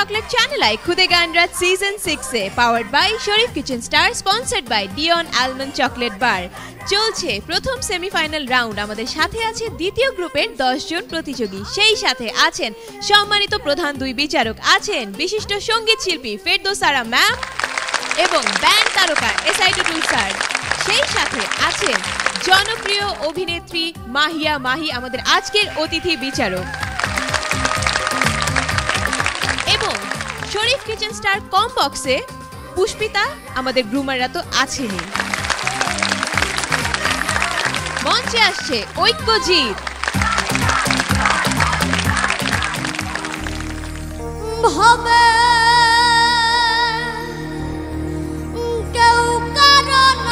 Chocolate channel आई खुदे गानराज season 6 से powered by Sharif kitchen star sponsored by Dion almond chocolate bar চলছে প্রথম semifinal round. আমাদের সাথে আছে দ্বিতীয় গ্রুপের 10 জন প্রতিযোগী, সেই সাথে আছেন সম্মানিত প্রধান দুই বিচারক, আছেন বিশিষ্ট সঙ্গীত শিল্পী ফেরদৌসারা ম্যাম এবং ব্যান্ড তারকা এসআই টুটুল স্যার, সেই সাথে আছেন জনপ্রিয় অভিনেত্রী মাহিয়া মাহি আমাদের আজকের অতিথি বিচারক, এবং শরীফ কিচেন স্টার কম বক্সে পুষ্পিতা আমাদের গ্রুমাররা তো আছেনই। মঞ্চে আসছে ঐক্যজিৎ, ভাবে কেউ কারণ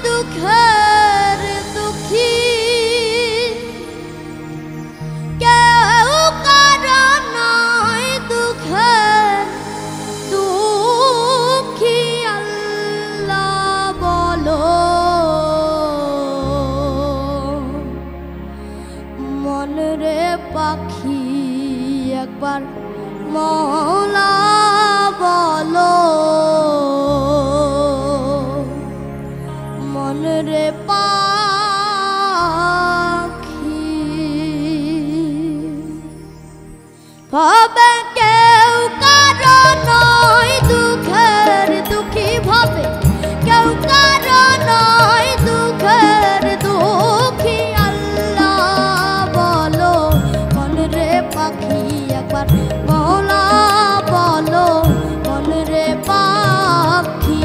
দুঃখের দুঃখী, কেউ কারণ দুঃখের দুঃখী, আল্লাহ বলো মনরে পাখি একবার মওলা বলো, মনরে পাখি ভাবে কেউ কারণ দুঃখের দুঃখী, ভাবে কেউ কারণ দুঃখের দুঃখী, আল্লাহ বলো মনরে পাখি একবার মওলা বলো, মনরে পাখি।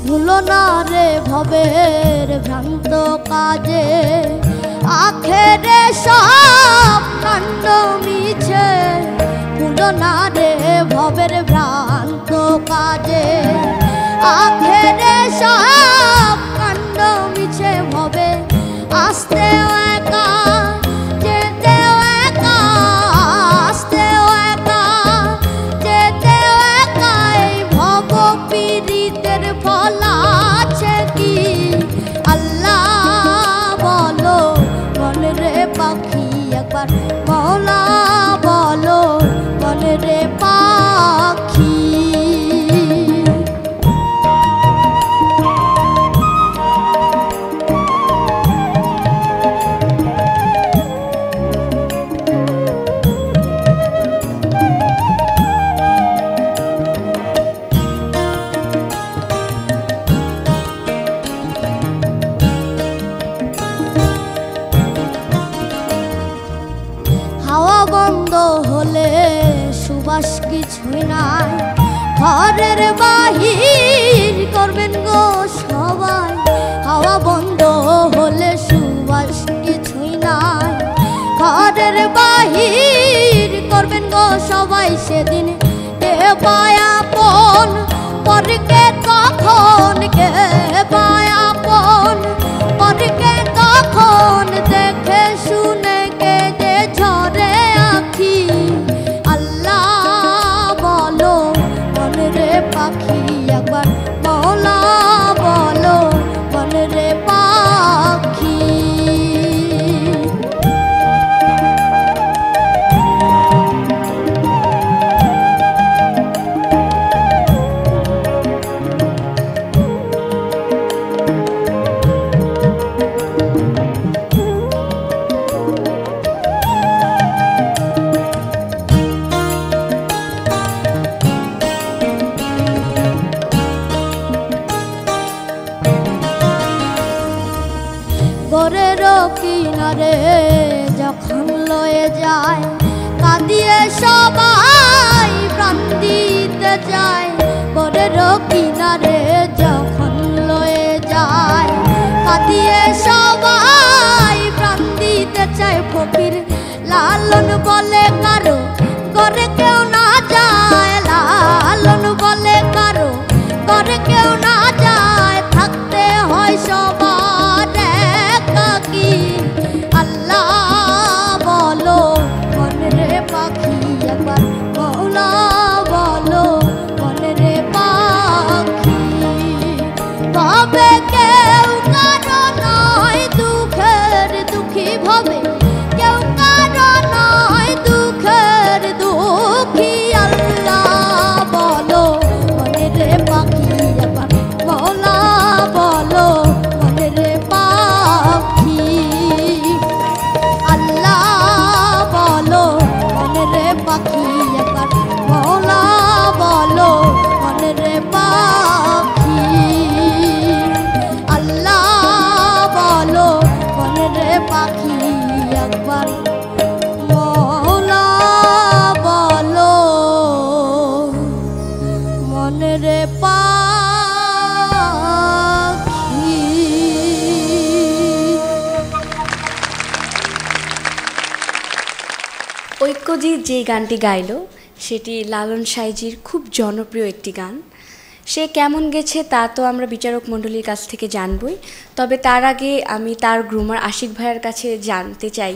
ভুলো না রে ভবের ভ্রান্ত কাজে, আখেরে সব কাণ্ড মিছে, ভুলো না রে ভবের ভ্রান্ত কাজে, আখেরে সব কাণ্ড মিছে, ভবে আসতে একা যেতে একা, আসতে একা যেতে একা, এই ভব পীড়িতের ফল আছে কি, আল্লাহ বলো মনরে পাখি একবার মওলা বলো, মনরে পাখি। হাওয়া বন্ধ হলে সুবাস কিছুই নাই, ঘরের বাহির করবেন গো সবাই, হাওয়া বন্ধ হলে সুবাস কিছুই নাই, ঘরের বাহির করবেন গো সবাই, সেদিন কে পায় আপন পরকে কখন, কে পায় আপন পরকে কখন, দেখে শুনে কে যে ঝরে আখি, আল্লাহ বলো মনরে পাখি একবার মওলা বলো, মনরে পাখি। ঘরের কিনারে যখন লয়ে যায়, কাঁদিয়ে সবাই প্রাণ দিতে যায়, ঘরের কিনারে যখন লয়ে যায়, কাঁদিয়ে সবাই প্রাণ দিতে চায়, ফকির লালন বলে কারো করে কেউ না যায়, লালন বলে কারো করে কেউ না যায়, থাকতে হয় সবার একাকী। আল্লাহ বলো মনের পাখি একবার, মৌলা বলো মনের পাখি। ভাবে কেউ কারো নয় দুঃখের দুঃখী, ভাবে কেউ কারো নয় দুঃখের দুঃখী। আল্লাহ বলো মনের পাখি একবার, মৌলা বলো মনের পাখি। আল্লাহ বলো মনের পাখি একবার, মৌলা বলো মনের পাখি। আল্লাহ বলো মনের পাখি একবার, মৌলা বলো মনের পাখি। ঐক্যজিৎ যে গানটি গাইল সেটি লালন সাইজির খুব জনপ্রিয় একটি গান। সে কেমন গেছে তা তো আমরা বিচারক মণ্ডলীর কাছ থেকে জানবই, তবে তার আগে আমি তার গ্রুমার আশিক ভাইয়ার কাছে জানতে চাই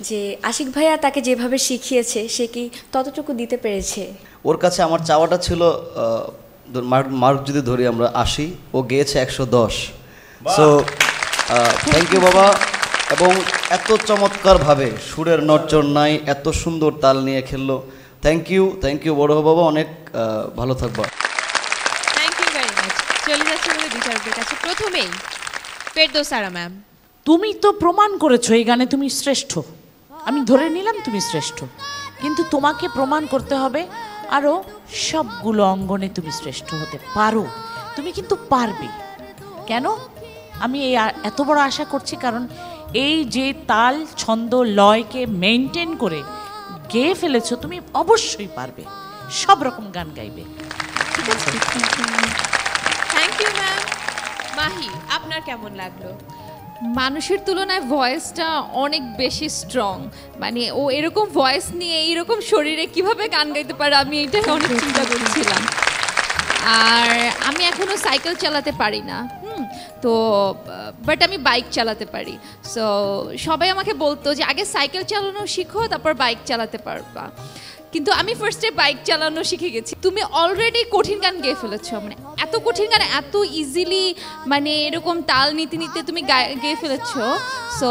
যে আশিক ভাইয়া তাকে যেভাবে শিখিয়েছে সে কি ততটুকু দিতে পেরেছে? ওর কাছে আমার চাওয়াটা ছিল মার্ক যদি ধরি আমরা 80, ও গেয়েছে 110। সো থ্যাংক ইউ বাবা। এবং এত চমৎকারভাবে সুরের নড়চড় নাই, এত সুন্দর তাল নিয়ে খেললো। থ্যাংক ইউ বড় বাবা, অনেক ভালো থাকবা। Thank you very much. চলে যাচ্ছে আমাদের বিচারকের কাছে। প্রথমেই ফেরদৌসারা ম্যাম, তুমি তো প্রমাণ করেছো এই গানে তুমি শ্রেষ্ঠ, আমি ধরে নিলাম তুমি শ্রেষ্ঠ, কিন্তু তোমাকে প্রমাণ করতে হবে আরও সবগুলো অঙ্গনে তুমি শ্রেষ্ঠ হতে পারো। তুমি কিন্তু পারবে। কেন আমি এই এত বড় আশা করছি? কারণ এই যে তাল ছন্দ লয়কে মেনটেন করে গেয়ে ফেলেছো, তুমি অবশ্যই পারবে, সব রকম গান গাইবে। ঠিক আছে, থ্যাংক ইউ ম্যাম। মাহি, আপনার কেমন লাগলো? মানুষের তুলনায় ভয়েসটা অনেক বেশি স্ট্রং, মানে ও এরকম ভয়েস নিয়ে এইরকম শরীরে কিভাবে গান গাইতে পারে আমি এটা অনেক চিন্তা করছিলাম। আর আমি এখনো সাইকেল চালাতে পারি না, তো বাট আমি বাইক চালাতে পারি। সো সবাই আমাকে বলতো যে আগে সাইকেল চালানো শিখো তারপর বাইক চালাতে পারবা, কিন্তু আমি ফার্স্টে বাইক চালানো শিখে গেছি। তুমি অলরেডি কঠিন গান গেয়ে ফেলেছো, মানে এত কঠিন গান এত ইজিলি, মানে এরকম তাল নিতে নিতে তুমি গেয়ে ফেলেছো। সো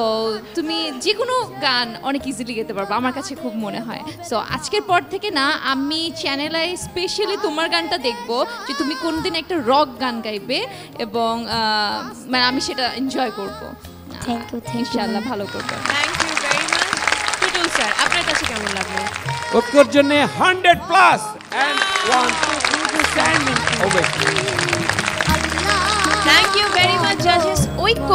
তুমি যে কোনো গান অনেক ইজিলি গেতে পারবো আমার কাছে খুব মনে হয়। সো আজকের পর থেকে না আমি চ্যানেলে স্পেশালি তোমার গানটা দেখবো যে তুমি কোনদিন একটা রক গান গাইবে, এবং মানে আমি সেটা এনজয় করবো। থ্যাংক ইউ, ইনশাআল্লাহ ভালো করবো। Thank you very much. Tutul sir, আপনার কাছে কেমন লাগলো? ঐক্যর জন্য 100+ and 1 standing ovation. Thank you very much জাজেস। ঐক্য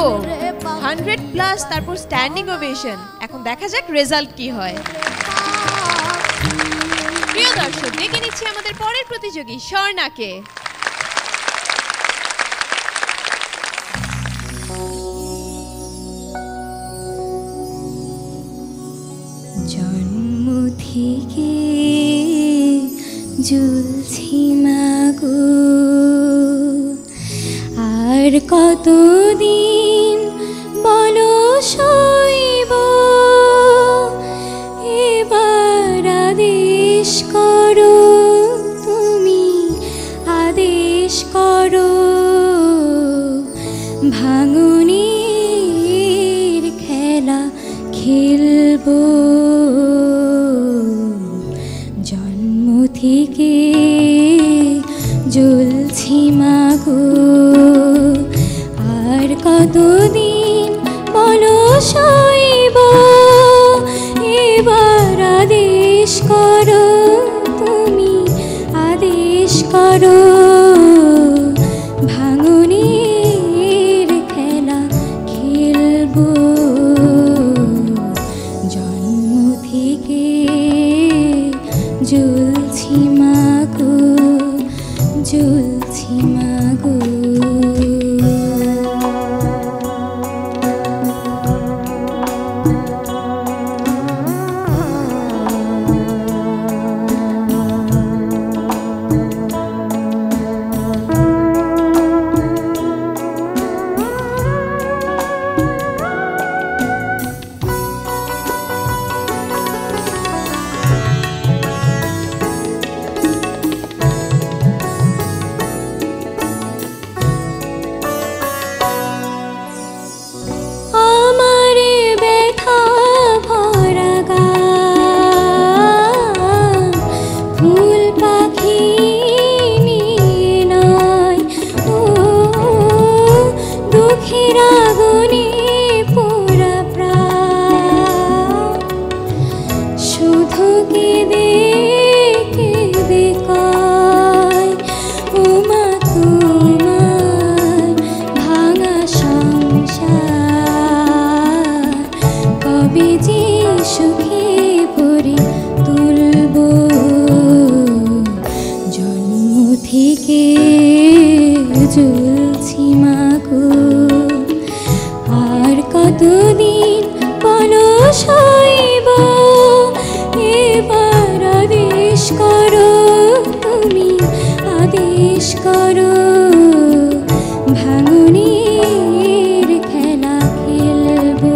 100+, তারপর স্ট্যান্ডিং ওভেশন। এখন দেখা যাক রেজাল্ট কি হয়। প্রিয় দর্শক, ডেকে নিচ্ছি আমাদের পরের প্রতিযোগী স্বর্ণাকে। জন্ম থেকে ঝুলছি মাগো, আর কতদিন বলো সইব, এবার আদেশ করো তুমি, আদেশ করো। ভাঙনের খেলা খেলবো, জন্ম থেকে জ্বলছি মাগো, আর কতদিন বলো সইব, এবার আদেশ করো তুমি, আদেশ করো। ভাঙনের খেলা খেলবো, জন্ম থেকে জ্বলছি মাগো, জ্বলছি মাগো। জ্বলছি মাগো আর কতদিন পলস হইব এবার আদেশ করো তুমি আদেশ করো ভাঙনের খেলা খেলবো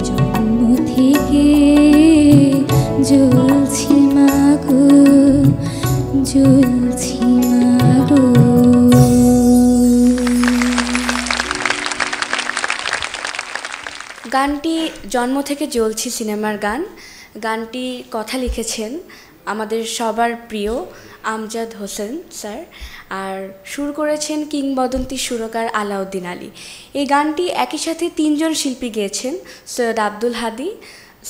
জন্ম থেকে জ্বলছি মাগো জ্বলছি মাগো। গানটি জন্ম থেকে জ্বলছি সিনেমার গান। গানটি কথা লিখেছেন আমাদের সবার প্রিয় আমজাদ হোসেন স্যার, আর সুর করেছেন কিংবদন্তি সুরকার আলাউদ্দিন আলী। এই গানটি একই সাথে তিনজন শিল্পী গেয়েছেন, সৈয়দ আব্দুল হাদি,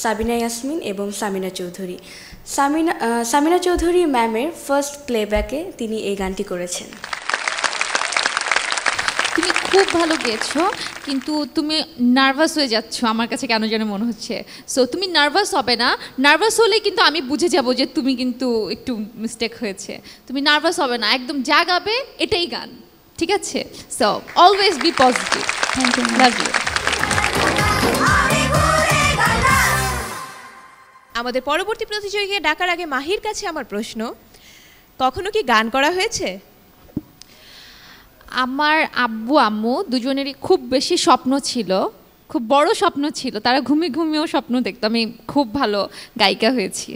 সাবিনা ইয়াসমিন এবং সামিনা চৌধুরী। সামিনা চৌধুরী ম্যামের ফার্স্ট প্লেব্যাকে তিনি এই গানটি করেছেন। তুমি খুব ভালো গেয়েছো, কিন্তু তুমি নার্ভাস হয়ে যাচ্ছ আমার কাছে কেন যেন মনে হচ্ছে। সো তুমি নার্ভাস হবে না, নার্ভাস হলে কিন্তু আমি বুঝে যাব যে তুমি কিন্তু একটু মিস্টেক হয়েছে। তুমি নার্ভাস হবে না, একদম যা গাবে এটাই গান, ঠিক আছে? So always be positive. Thank you, love you. আমাদের পরবর্তী প্রতিযোগীকে ডাকার আগে মাহির কাছে আমার প্রশ্ন, কখনো কি গান করা হয়েছে? আমার আব্বু আম্মু দুজনেরই খুব বেশি স্বপ্ন ছিল, খুব বড় স্বপ্ন ছিল, তারা ঘুমিয়ে ঘুমিয়েও স্বপ্ন দেখতো আমি খুব ভালো গায়িকা হয়েছি।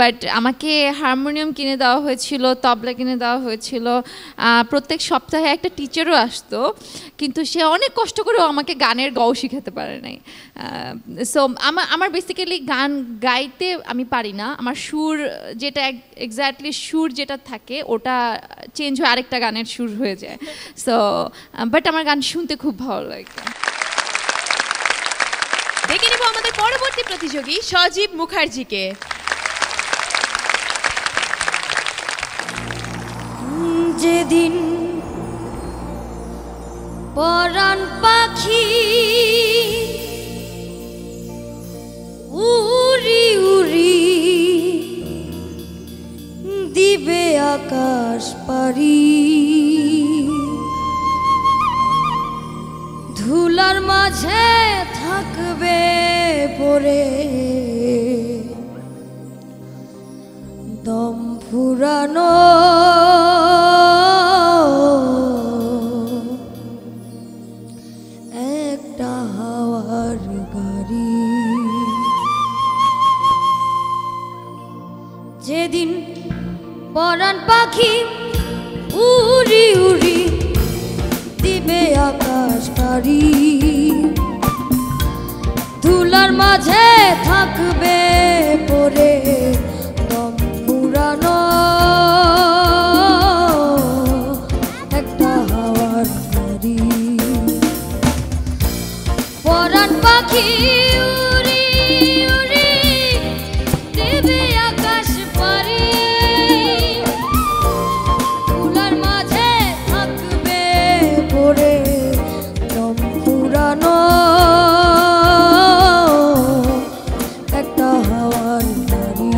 বাট আমাকে হারমোনিয়াম কিনে দেওয়া হয়েছিল, তবলা কিনে দেওয়া হয়েছিল, প্রত্যেক সপ্তাহে একটা টিচারও আসতো, কিন্তু সে অনেক কষ্ট করেও আমাকে গানের গও শিখাতে পারে নাই। সো আমার বেসিক্যালি গান গাইতে আমি পারি না, আমার সুর যেটা এক্স্যাক্টলি সুর যেটা থাকে ওটা চেঞ্জ হয়ে আরেকটা গানের সুর হয়ে যায়। সো বাট আমার গান শুনতে খুব ভালো লাগে। দেখে নেব আমাদের পরবর্তী প্রতিযোগী সজীব মুখার্জিকে। যেদিন পরাণ পাখি উড়ি উড়ি দিবে আকাশ পারি, ধুলার মাঝে থাকবে পরে দম ফুরানো একটা হাওয়ার গাড়ি। যেদিন পরাণ পাখি উড়ি উড়ি দিবে আকাশ পারি, ধুলার মাঝে থাকবে পরে দম ফুরানো একটা হাওয়ার গাড়ি। পরাণ পাখি উড়ি উড়ি দিবে আকাশ পারি, ধুলার মাঝে থাকবে পরে দম ফুরানো একটা হাওয়ার গাড়ি।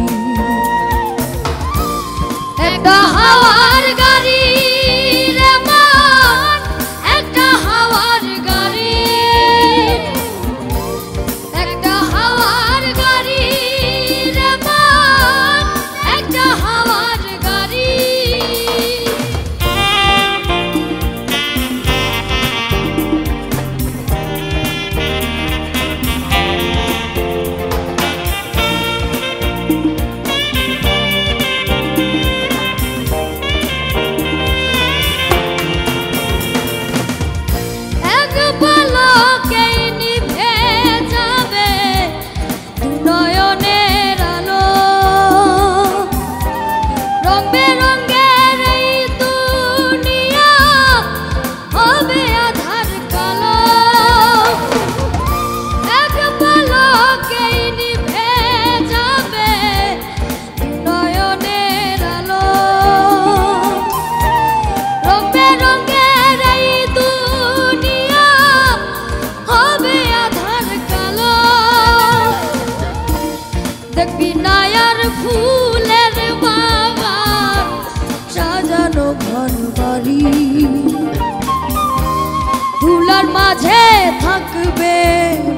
থাকবে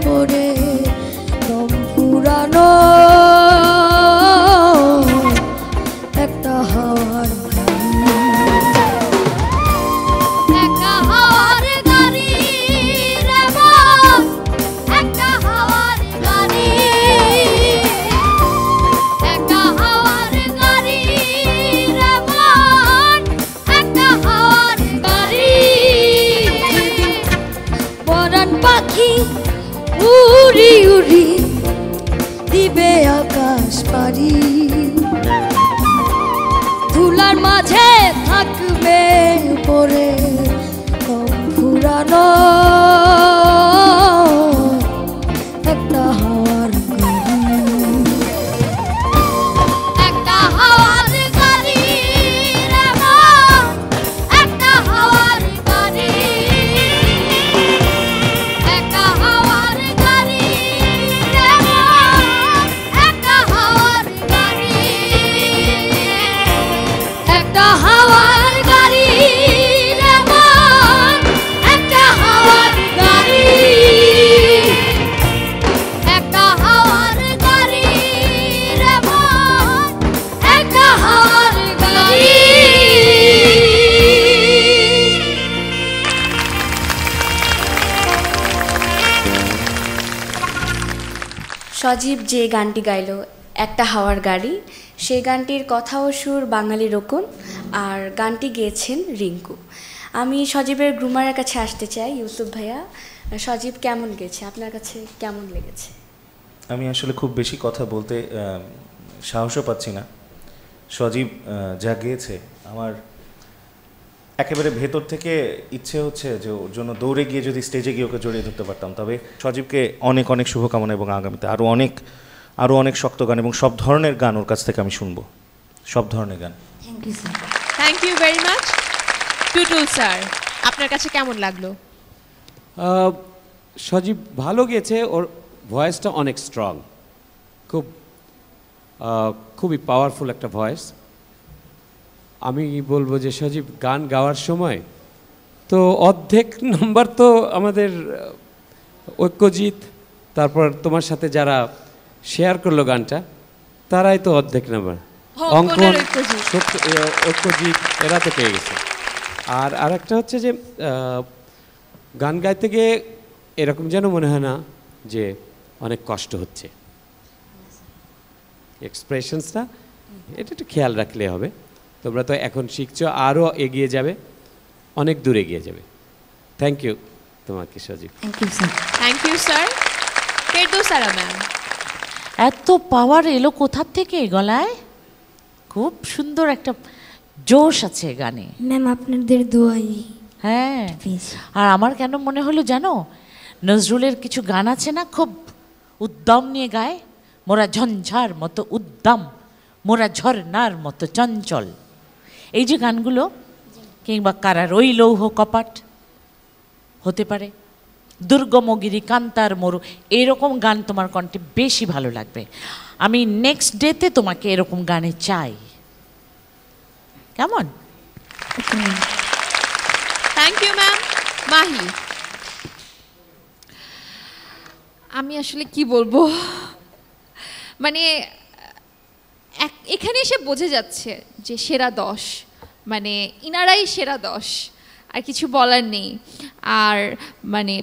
পরে দম ফুরানো একটা হাওয়ার একটা হাওয়ার গাড়ি রে মন, একটা হাওয়ার গাড়ি, একটা হাওয়ার গাড়ি রে মন, একটা হাওয়ার গাড়ি। পরাণ পাখি উড়ি উড়ি দিবে আকাশ পারি, ধুলার মাঝে থাকবে পরে কম ফুরানো একটা হাওয়ার গাড়ি, একটা হাওয়ার গাড়ি রে মন, একটা হাওয়ার গাড়ি, একটা হাওয়ার গাড়ি রে মন, একটা হাওয়ার গাড়ি, একটা হাওয়ার গাড়ি রে মন, একটা হাওয়ার গাড়ি, একটা হাওয়ার গাড়ি রে মন, একটা হাওয়ার গাড়ি। সজীব যে গানটি গাইলো একটা হাওয়ার গাড়ি, সেই গানটির কথা ও সুর বাঙালি রকম, আর গানটি গেয়েছেন রিঙ্কু। আমি সজীবের গ্রুমারের কাছে আসতে চাই। ইউসুফ ভাইয়া, সজীব কেমন গেছে, আপনার কাছে কেমন লেগেছে? আমি আসলে খুব বেশি কথা বলতে সাহসও পাচ্ছি না। সজীব যা গেয়েছে, আমার একেবারে ভেতর থেকে ইচ্ছে হচ্ছে যে ওর জন্য দৌড়ে গিয়ে যদি স্টেজে গিয়ে ওকে জড়িয়ে ধরতে পারতাম। তবে সজীবকে অনেক অনেক শুভকামনা, এবং আগামীতে আরও অনেক শক্ত গান এবং সব ধরনের গান ওর কাছ থেকে আমি শুনবো, সব ধরনের গান। Thank you sir. Thank you very much. Tutul sir, আপনার কাছে কেমন লাগলো? সজীব ভালো গেছে, ওর ভয়েসটা অনেক স্ট্রং, খুবই পাওয়ারফুল একটা ভয়েস। আমি বলবো যে সজীব গান গাওয়ার সময় তো অর্ধেক নাম্বার তো আমাদের ঐক্যজিৎ, তারপর তোমার সাথে যারা শেয়ার করলো গানটা, তারাই তো অর্ধেক নাম্বার, অঙ্কন, ঐক্যজিৎ, এরা তো পেয়ে গেছে। আর আরেকটা হচ্ছে যে গান গাইতে গিয়ে এরকম যেন মনে হয় না যে অনেক কষ্ট হচ্ছে, এক্সপ্রেশনসটা এটা একটু খেয়াল রাখলে হবে। তোমরা তো এখন শিখছো, আরও এগিয়ে যাবে, অনেক দূর এগিয়ে যাবে। থ্যাংক ইউ তোমাকে Sajib. Thank you sir. Thank you sir. Ferdousara ma'am, এত পাওয়ার এলো কোথার থেকে গলায়? খুব সুন্দর একটা জোশ আছে গানে। ম্যাম আপনাদের দোয়াই। হ্যাঁ, আর আমার কেন মনে হলো জানো, নজরুলের কিছু গান আছে না, খুব উদ্যম নিয়ে গায়, মোরা ঝঞ্ঝার মতো উদ্যম, মোরা ঝর্ণার মতো চঞ্চল। এই যে গানগুলো, কিংবা কারার ওই লৌহ কপাট হতে পারে, দুর্গমগিরি, কান্তার মরু, এরকম গান তোমার কণ্ঠে বেশি ভালো লাগবে। আমি নেক্সট ডেতে তোমাকে এরকম গানে চাই, কেমন? Thank you ma'am. মাহি, আমি আসলে কি বলবো, মানে এখানে এসে বোঝা যাচ্ছে যে সেরা 10, মানে ইনারাই সেরা 10, আর কিছু বলার নেই। আর মানে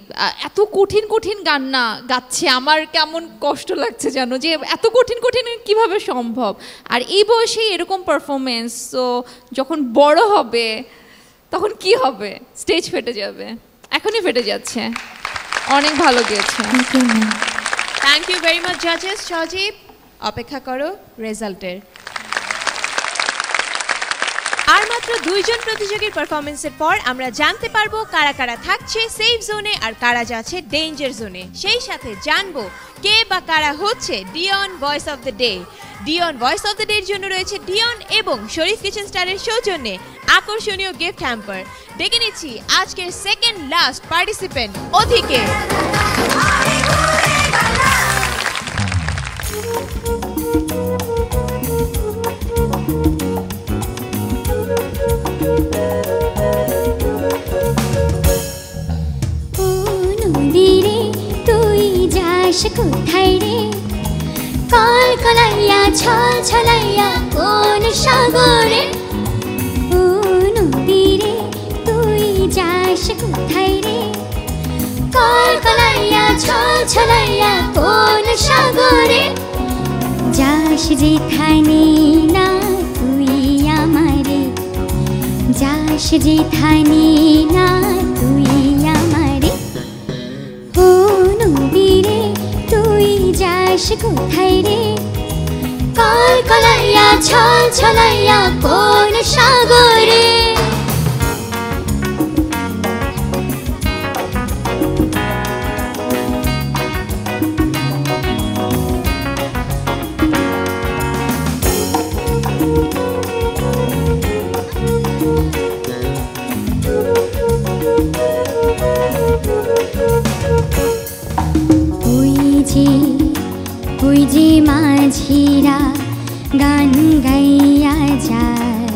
এত কঠিন কঠিন গান না গাচ্ছে, আমার কেমন কষ্ট লাগছে জানো, যে এত কঠিন কঠিন কিভাবে সম্ভব। আর এই বয়সে এরকম পারফরমেন্স, তো যখন বড় হবে তখন কি হবে, স্টেজ ফেটে যাবে, এখনই ফেটে যাচ্ছে। অনেক ভালো গেছে। থ্যাংক ইউ ভেরি মাচ জাজেস। সজীব, অপেক্ষা করো রেজাল্টের। আর মাত্র 2 জন প্রতিযোগীর পারফরমেন্সের পর আমরা জানতে পারবো কারা কারা থাকছে সেফ জোনে আর কারা যাচ্ছে ডেঞ্জার জোনে। সেই সাথে জানবো কে বা কারা হচ্ছে Dion voice of the day. Dion voice of the day এর জন্য রয়েছে ডিয়ন এবং শরীফ কিচেন স্টারের সৌজন্যে আকর্ষণীয় গিফট হ্যাম্পার। ডেকে নিচ্ছি আজকের সেকেন্ড লাস্ট পার্টিসিপেন্ট অধিকে। নদী কোথায় রে কলকলাইয়া ছল ছলাইয়া কোন সাগরে যাস যেখানে না তুই আমারে যাস যেখানে না তুই আমারে ও নদী রে তুই যাস কোথায় রে কলকলাইয়া ছল ছলাইয়া কোন সাগরে ওই যে মাঝিরা গান গাইয়া যায়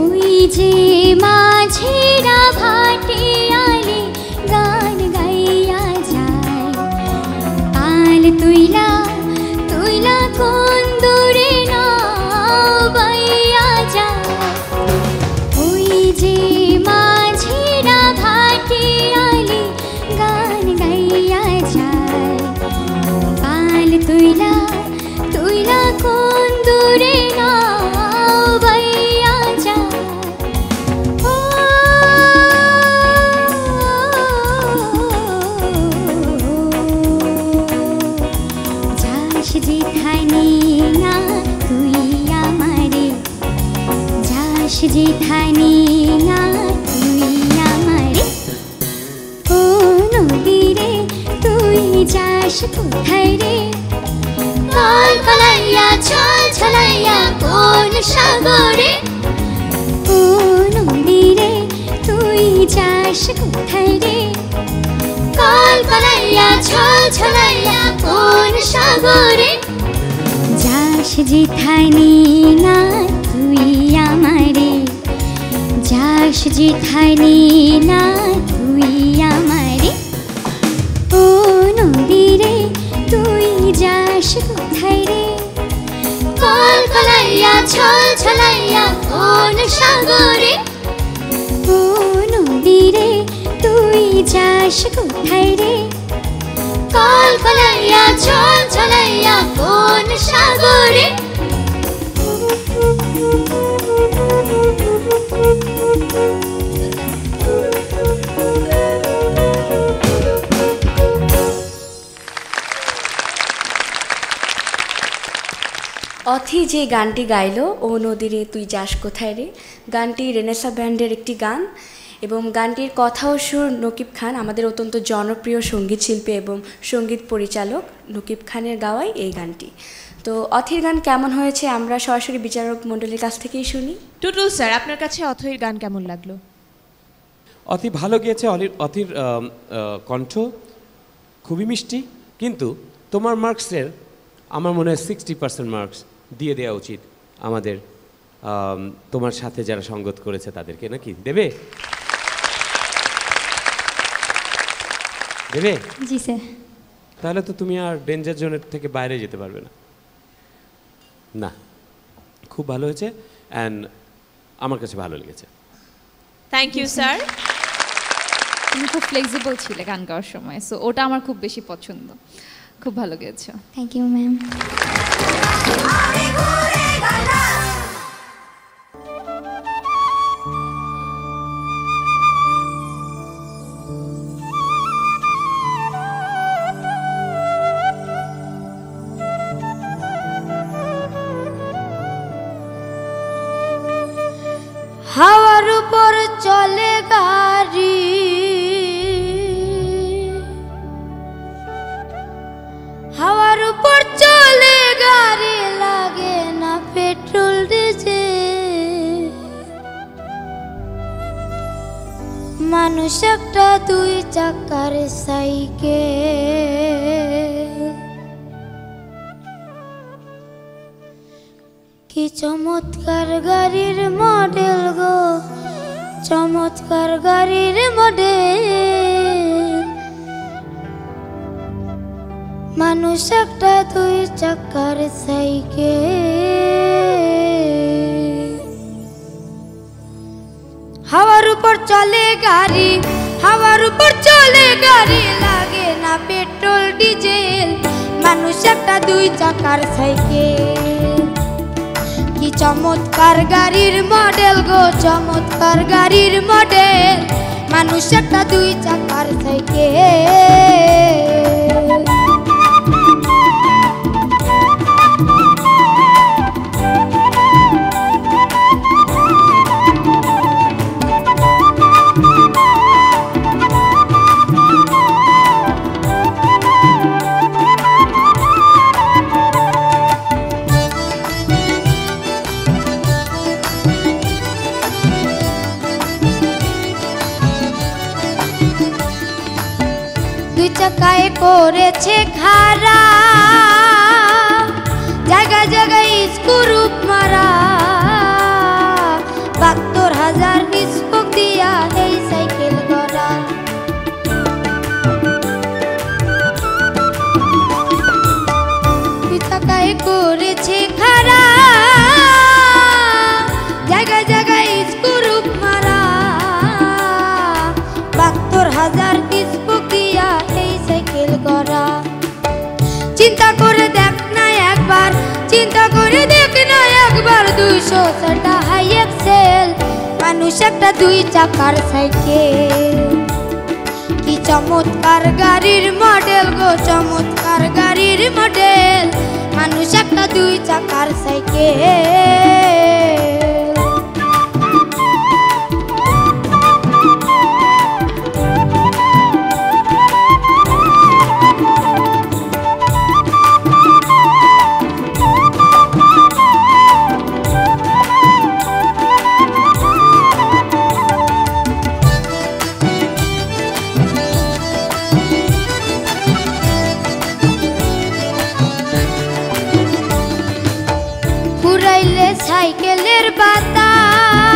ওই যে মাঝিরা ভাটিয়ালি গান গাইয়া যায় পাল তুইলা তুইলা কোন দূরে না বাইয়া যায় ওই যে মাঝিরা ভাটিয়ালি গান গাইয়া যায় পাল তুইলা তুইলা কোন দূরে না বাইয়া যায় ও যাস যেখানে না তুই আমারে যাস যেখানে না তুই আমারে ও নদী রে তুই যাস কোথায় রে কলকলাইয়া ছল ছলাইয়া কোন সাগরে ও নদী রে তুই যাস কোথায় রে কলকলাইয়া ছল ছলাইয়া কোন সাগরে যাস যেখানে না তুই আমারে যাস যেখানে না তুই আমারে ও নদী রে তুই যাস কোথায় রে কলকলাইয়া ছল ছলাইয়া কোন সাগরে ও নদী রে তুই যাস কোথায় রে কলকলাইয়া ছল ছলাইয়া কোন সাগরে অথি যে গানটি গাইলো ও নদীরে তুই যাস কোথায় রে গানটি রেনেসা ব্যান্ডের একটি গান এবং গানটির কথা ও সুর নকিব খান আমাদের অত্যন্ত জনপ্রিয় সঙ্গীত শিল্পী এবং সঙ্গীত পরিচালক নকিব খানের গাওয়াই এই গানটি। তো অথির গান কেমন হয়েছে আমরা সরাসরি বিচারক মণ্ডলীর কাছ থেকেই শুনি। টুটুল স্যার, আপনার কাছে অথির গান কেমন লাগলো? অতি ভালো গিয়েছে। অথির কণ্ঠ খুবই মিষ্টি, কিন্তু তোমার মার্কসের আমার মনে হয় 60% মার্কস দিয়ে দেওয়া উচিত আমাদের তোমার সাথে যারা সঙ্গত করেছে তাদেরকে, নাকি দেবে? দেবে? জি স্যার। তাহলে তো তুমি আর ডেঞ্জার জোনের থেকে বাইরে যেতে পারবে না। না, খুব ভালো হয়েছে অ্যান্ড আমার কাছে ভালো লেগেছে। Thank you sir. তুমি খুব ফ্লেক্সিবল ছিলে গান গাওয়ার সময়, সো ওটা আমার খুব বেশি পছন্দ। খুব ভালো গেয়েছো। Thank you ma'am. হাওয়ার উপর চলে গাড়ি, হাওয়ার উপর চলে গাড়ি, লাগে না পেট্রোল ডিজেল। মানুষ একটা দুই চাকার সাইকেল। কি চমৎকার গাড়ির মডেল গো, চমৎকার গাড়ির মডেল। মানুষ একটা দুই চাকার সাইকেল। হাওয়ার উপর চলে গাড়ি, হাওয়ার উপর চলে গাড়ি, লাগে না পেট্রোল ডিজেল, মানুষ একটা দুই চাকার সাইকেল। কি চমৎকার গাড়ির মডেল গো, চমৎকার গাড়ির মডেল, মানুষ একটা দুই চাকার সাইকেল। দুই চাকায় করেছে খারা, জায়গা জায়গায় স্ক্রুপ মারা, ৭২,০০০ স্পোক দিয়া এই সাইকেল গড়া। দুই চাকায় করেছে খারা, জায়গায় জায়গায় স্ক্রুপ মারা, ৭২,০০০ স্পোক দিয়া এই সাইকেল গড়া। চিন্তা করে দেখ না একবার, চিন্তা করে দেখ না একবার, ২০০টা হাই এক্সেল, মানুষ একটা দুই চাকার সাইকেল। কি চমৎকার গাড়ির মডেল গো, চমৎকার গাড়ির মডেল, মানুষ একটা দুই চাকার সাইকেল। ফুরাইলে সাইকেলের বাতাস,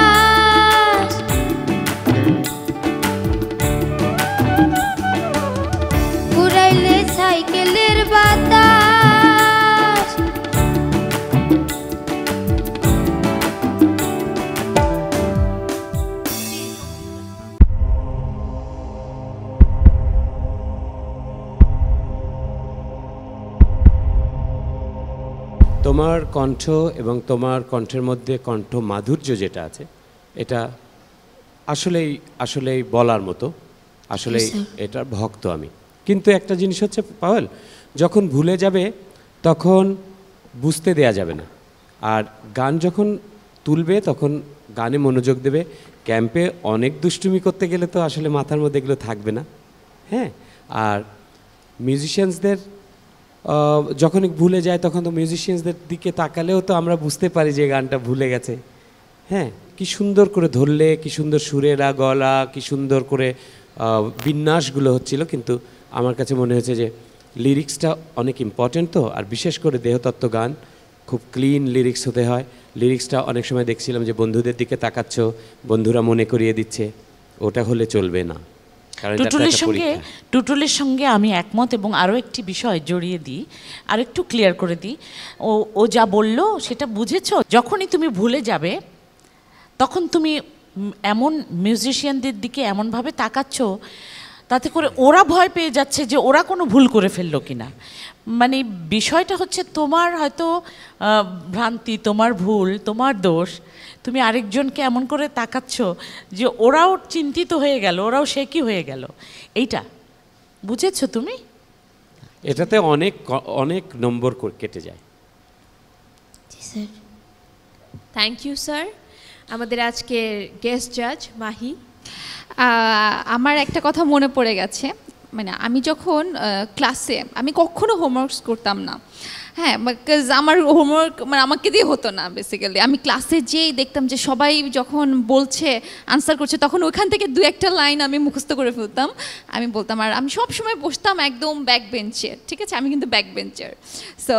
ফুরাইলে সাইকেলের বাতাস, তোমার কণ্ঠ এবং তোমার কণ্ঠের মধ্যে কণ্ঠ মাধুর্য যেটা আছে, এটা আসলেই আসলেই বলার মতো, আসলেই এটার ভক্ত আমি। কিন্তু একটা জিনিস হচ্ছে পাওয়েল, যখন ভুলে যাবে তখন বুঝতে দেয়া যাবে না, আর গান যখন তুলবে তখন গানে মনোযোগ দেবে। ক্যাম্পে অনেক দুষ্টুমি করতে গেলে তো আসলে মাথার মধ্যে এগুলো থাকবে না, হ্যাঁ। আর মিউজিশিয়ানসদের যখন ভুলে যায় তখন তো মিউজিশিয়ানসদের দিকে তাকালেও তো আমরা বুঝতে পারি যে গানটা ভুলে গেছে, হ্যাঁ। কি সুন্দর করে ধরলে, কি সুন্দর সুরেরা গলা, কি সুন্দর করে বিন্যাসগুলো হচ্ছিল। কিন্তু আমার কাছে মনে হয়েছে যে লিরিক্সটা অনেক ইম্পর্টেন্ট তো, আর বিশেষ করে দেহতত্ত্ব গান খুব ক্লিন লিরিক্স হতে হয়। লিরিক্সটা অনেক সময় দেখছিলাম যে বন্ধুদের দিকে তাকাচ্ছ, বন্ধুরা মনে করিয়ে দিচ্ছে, ওটা হলে চলবে না। টুটুলের সঙ্গে আমি একমত, এবং আরও একটি বিষয় জড়িয়ে দিই, আর একটু ক্লিয়ার করে দিই। ও যা বলল সেটা বুঝেছো? যখনই তুমি ভুলে যাবে তখন তুমি এমন মিউজিশিয়ানদের দিকে এমনভাবে তাকাচ্ছ, তাতে করে ওরা ভয় পেয়ে যাচ্ছে যে ওরা কোনো ভুল করে ফেললো কিনা। মানে বিষয়টা হচ্ছে তোমার হয়তো ভ্রান্তি, তোমার ভুল, তোমার দোষ, তুমি আরেকজনকে এমন করে তাকাচ্ছ যে ওরাও চিন্তিত হয়ে গেল, ওরাও সে কি হয়ে গেল। এইটা বুঝেছো তুমি? এটাতে অনেক অনেক নম্বর কেটে যায়। Thank you sir. আমাদের আজকের গেস্ট জাজ মাহি। আমার একটা কথা মনে পড়ে গেছে, মানে আমি যখন ক্লাসে আমি কখনো হোমওয়ার্কস করতাম না, হ্যাঁ, বিকজ আমার হোমওয়ার্ক মানে আমাকে দিয়ে হতো না বেসিক্যালি। আমি ক্লাসে যেই দেখতাম যে সবাই যখন বলছে আনসার করছে, তখন ওইখান থেকে দু একটা লাইন আমি মুখস্থ করে ফেলতাম, আমি বলতাম। আর আমি সব সময় বসতাম একদম ব্যাক বেঞ্চে, ঠিক আছে, আমি কিন্তু ব্যাক বেঞ্চার। সো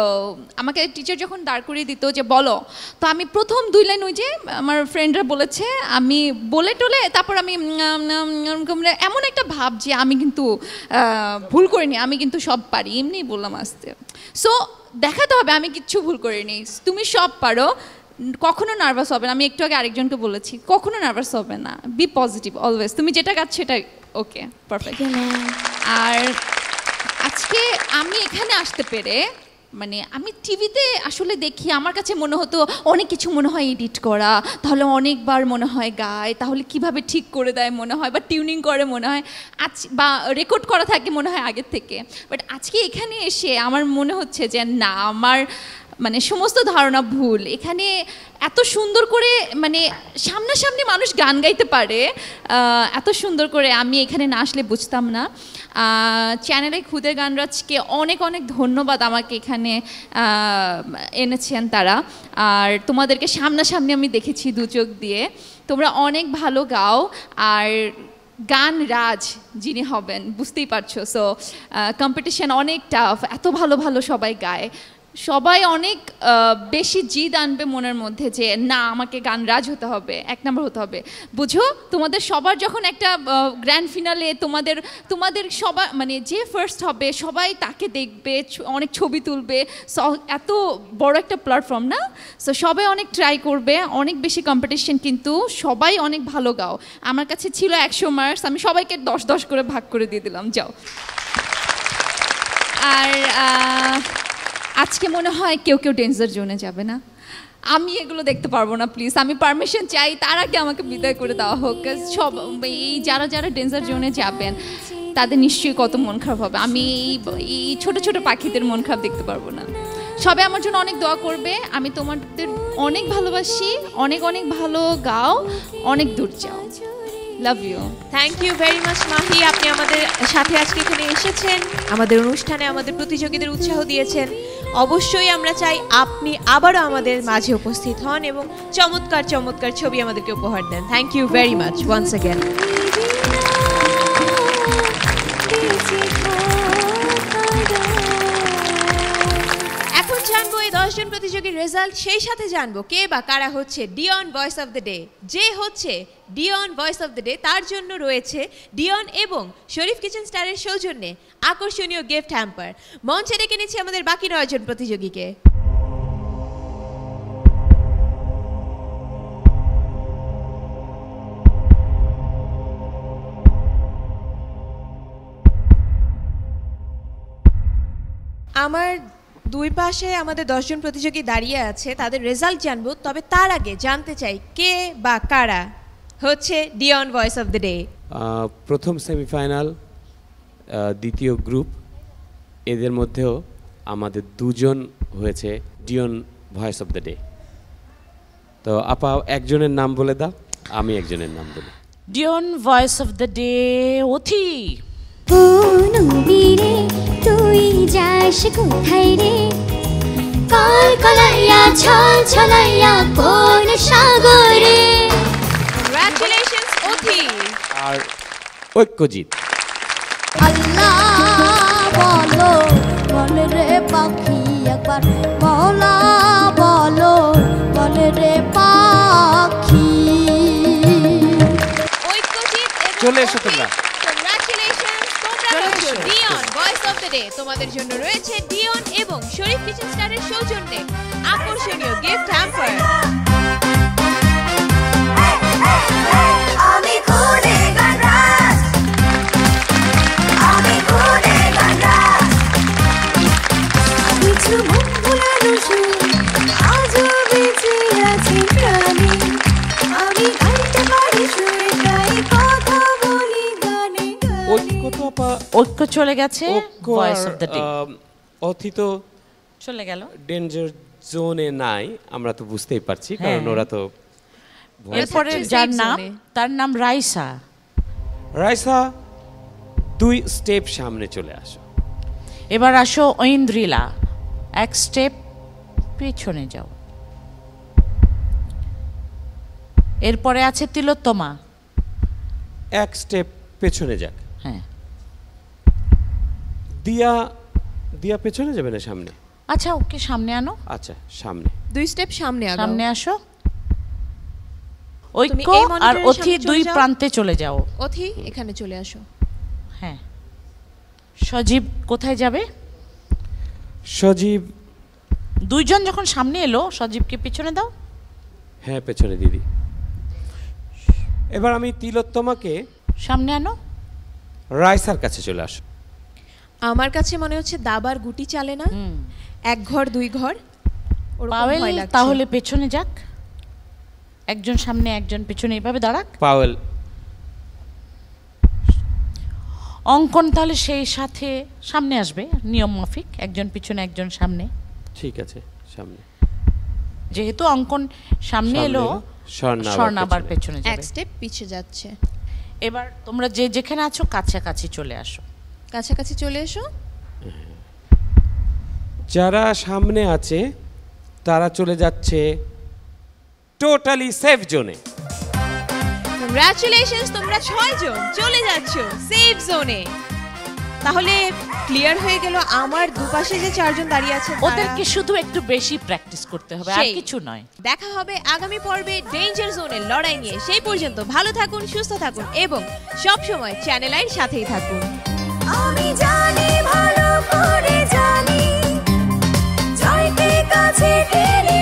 আমাকে টিচার যখন দাঁড় করিয়ে দিত যে বলো, তো আমি প্রথম দুই লাইন ওই যে আমার ফ্রেন্ডরা বলেছে আমি বলে টলে তারপর আমি এমন একটা ভাব যে আমি কিন্তু ভুল করিনি, আমি কিন্তু সব পারি, এমনি বললাম আসতে। সো দেখাতে হবে আমি কিচ্ছু ভুল করিনি, তুমি সব পারো, কখনো নার্ভাস হবে না। আমি একটু আগে আরেকজনকে বলেছি, কখনো নার্ভাস হবে না, বি পজিটিভ অলওয়েজ, তুমি যেটা গাচ্ছ সেটা ওকে পারফেক্ট। আর আজকে আমি এখানে আসতে পেরে মানে আমি টিভিতে আসলে দেখি, আমার কাছে মনে হতো অনেক কিছু মনে হয় এডিট করা, তাহলে অনেকবার মনে হয় গায়, তাহলে কিভাবে ঠিক করে দেয় মনে হয়, বা টিউনিং করে মনে হয়, বা রেকর্ড করা থাকে মনে হয় আগের থেকে। বাট আজকে এখানে এসে আমার মনে হচ্ছে যে না, আমার মানে সমস্ত ধারণা ভুল। এখানে এত সুন্দর করে মানে সামনাসামনি মানুষ গান গাইতে পারে এত সুন্দর করে, আমি এখানে না আসলে বুঝতাম না। চ্যানেলে খুদে গানরাজকে অনেক অনেক ধন্যবাদ, আমাকে এখানে এনেছেন তারা। আর তোমাদেরকে সামনাসামনি আমি দেখেছি দু চোখ দিয়ে, তোমরা অনেক ভালো গাও। আর গান রাজ যিনি হবেন বুঝতেই পারছো, সো কম্পিটিশন অনেক টাফ, এত ভালো ভালো সবাই গায়, সবাই অনেক বেশি জিদ আনবে মনের মধ্যে যে না আমাকে গান রাজ হতে হবে, এক নম্বর হতে হবে। বুঝো তোমাদের সবার যখন একটা গ্র্যান্ড ফিনালে তোমাদের সবার মানে যে ফার্স্ট হবে সবাই তাকে দেখবে, অনেক ছবি তুলবে, এত বড় একটা প্ল্যাটফর্ম না, সো সবাই অনেক ট্রাই করবে, অনেক বেশি কম্পিটিশন, কিন্তু সবাই অনেক ভালো গাও। আমার কাছে ছিল 100 মার্কস, আমি সবাইকে 10-10 করে ভাগ করে দিয়ে দিলাম, যাও। আর আজকে মনে হয় কেউ ডেঞ্জার জোনে যাবে না, আমি এগুলো দেখতে পারবো না, প্লিজ আমি পারমিশন চাই, তার আগে আমাকে বিদায় করে দেওয়া হোক। সব এই যারা ডেঞ্জার জোনে যাবেন তাদের নিশ্চয়ই কত মন খারাপ হবে, আমি এই ছোট ছোট পাখিদের মন খারাপ দেখতে পারবো না। সবাই আমার জন্য অনেক দোয়া করবে, আমি তোমাদের অনেক ভালোবাসি, অনেক অনেক ভালো গাও, অনেক দূর যাও, love you. Thank you very much Mahi, আপনি আমাদের সাথে আজকে এখানে এসেছেন, আমাদের অনুষ্ঠানে আমাদের প্রতিযোগীদের উৎসাহ দিয়েছেন। অবশ্যই আমরা চাই আপনি আবারও আমাদের মাঝে উপস্থিত হন এবং চমৎকার চমৎকার ছবি আমাদেরকে উপহার দেন। Thank you very much once again. এখন জানবো এই 10 জন প্রতিযোগীর রেজাল্ট, সেই সাথে জানবো কে বা কারা হচ্ছে Dion voice of the day. যে হচ্ছে Dion voice of the day তার জন্য রয়েছে ডিওন এবং শরীফ কিচেন স্টারের সৌজন্যে আকর্ষণীয় গিফট হ্যাম্পার। মঞ্চে ডেকে নিচ্ছি আমাদের বাকি 9 জন প্রতিযোগীকে। আমার দুই পাশে আমাদের 10 জন প্রতিযোগী দাঁড়িয়ে আছে, তাদের রেজাল্ট জানবো, তবে তার আগে জানতে চাই কে বা কারা হচ্ছে Dion voice of the day. প্রথম সেমিফাইনাল, দ্বিতীয় গ্রুপ, এদের মধ্যেও আমাদের 2 জন হয়েছে Dion voice of the day. তো আপা একজনের নাম বলে দাও, আমি একজনের নাম বলি। Dion voice of the day অথি। তুই যাস কোথায় রে, কাল কলাইয়া ছল ছলাইয়া কোন সাগরে। কংগ্রাচুলেশনস অথি। আর ঐক্যজিৎ। আল্লাহ বলো বলে রে পাখি একবার, মওলা বলো বলে রে পাখি। ঐক্যজিৎ চলে এসো তোমরা। কংগ্রাচুলেশনস, তোমরা হচ্ছে Dion voice of the day. তোমাদের জন্য রয়েছে ডিওন এবং শরীফ কিচেন স্টারের সৌজন্যে আকর্ষণীয় গিফট হ্যাম্পার। আমি খুদে গানরাজ, আমি খুদে গানরাজ, কিছু মুখ ভুলানো সুর আজও বেঁচে আছে প্রাণে, আমি গাইতে পারি সুরে গাই, কথা বলি গানে গানে। ঐক্য তো আপা, ঐক্য চলে গেছে, ভয়েস অফ দ্য ডে অথি তো চলে গেল, ডেঞ্জার জোনে নাই, আমরা তো বুঝতেই পারছি, কারণ ওরা তো। এরপরে যার নাম, তার নাম রাইসা। রাইসা 2 স্টেপ সামনে চলে আসো। এবার আসো ঐন্দ্রিলা, 1 স্টেপ পেছনে যাও। এরপরে আছে তিলোত্তমা, 1 স্টেপ পেছনে যাক। হ্যাঁ, দিয়া দিয়া পেছনে যাবে না সামনে? আচ্ছা ওকে সামনে আনো। আচ্ছা সামনে 2 স্টেপ সামনে আগাও। সামনে আসো। ঐক্য এই আর মনিটরের অথি সামনে চলে 2 যাও। প্রান্তে চলে যাও। অথি এখানে চলে আসো। হ্যাঁ, সজীব কোথায় যাবে? সজীব 2 জন যখন সামনে এলো, সজীবকে পিছনে দাও। হ্যাঁ পেছনে দিদি। এবার আমি তিলোত্তমাকে সামনে আনো। রাইসার কাছে চলে আসো। আমার কাছে মনে হচ্ছে দাবার গুটি চালে না, এক ঘর দুই ঘর। ওরকম পাওয়েল ভয় লাগছে। তাহলে পেছনে যাক, একজন সামনে একজন পেছনে, এইভাবে দাঁড়াক। পাওয়েল অঙ্কন তাহলে সেই সাথে সামনে আসবে নিয়ম মাফিক, একজন পিছনে একজন সামনে। ঠিক আছে, সামনে। যেহেতু অঙ্কন সামনে এলো, স্বর্ণ আবার পেছনে এক যাবে। স্টেপ পিছে যাচ্ছে। এবার তোমরা যে যেখানে আছো কাছাকাছি চলে আসো। কাছাকাছি চলে এসো। যারা সামনে আছে তারা চলে যাচ্ছে টোটালি সেফ জোনে। কংগ্রাচুলেশনস, তোমরা 6 জন চলে যাচ্ছো সেফ জোনে। তাহলে ক্লিয়ার হয়ে গেল আমার দুপাশে যে 4 জন দাঁড়িয়ে আছে ওদেরকে শুধু একটু বেশি প্র্যাকটিস করতে হবে, আর কিছু নয়। দেখা হবে আগামী পর্বে ডেঞ্জার জোনের লড়াই নিয়ে। সেই পর্যন্ত ভালো থাকুন, সুস্থ থাকুন এবং সব সময় চ্যানেল আইর সাথেই থাকুন। আমি জানি, ভালো করে জানি, জয়কে কাছে টেনে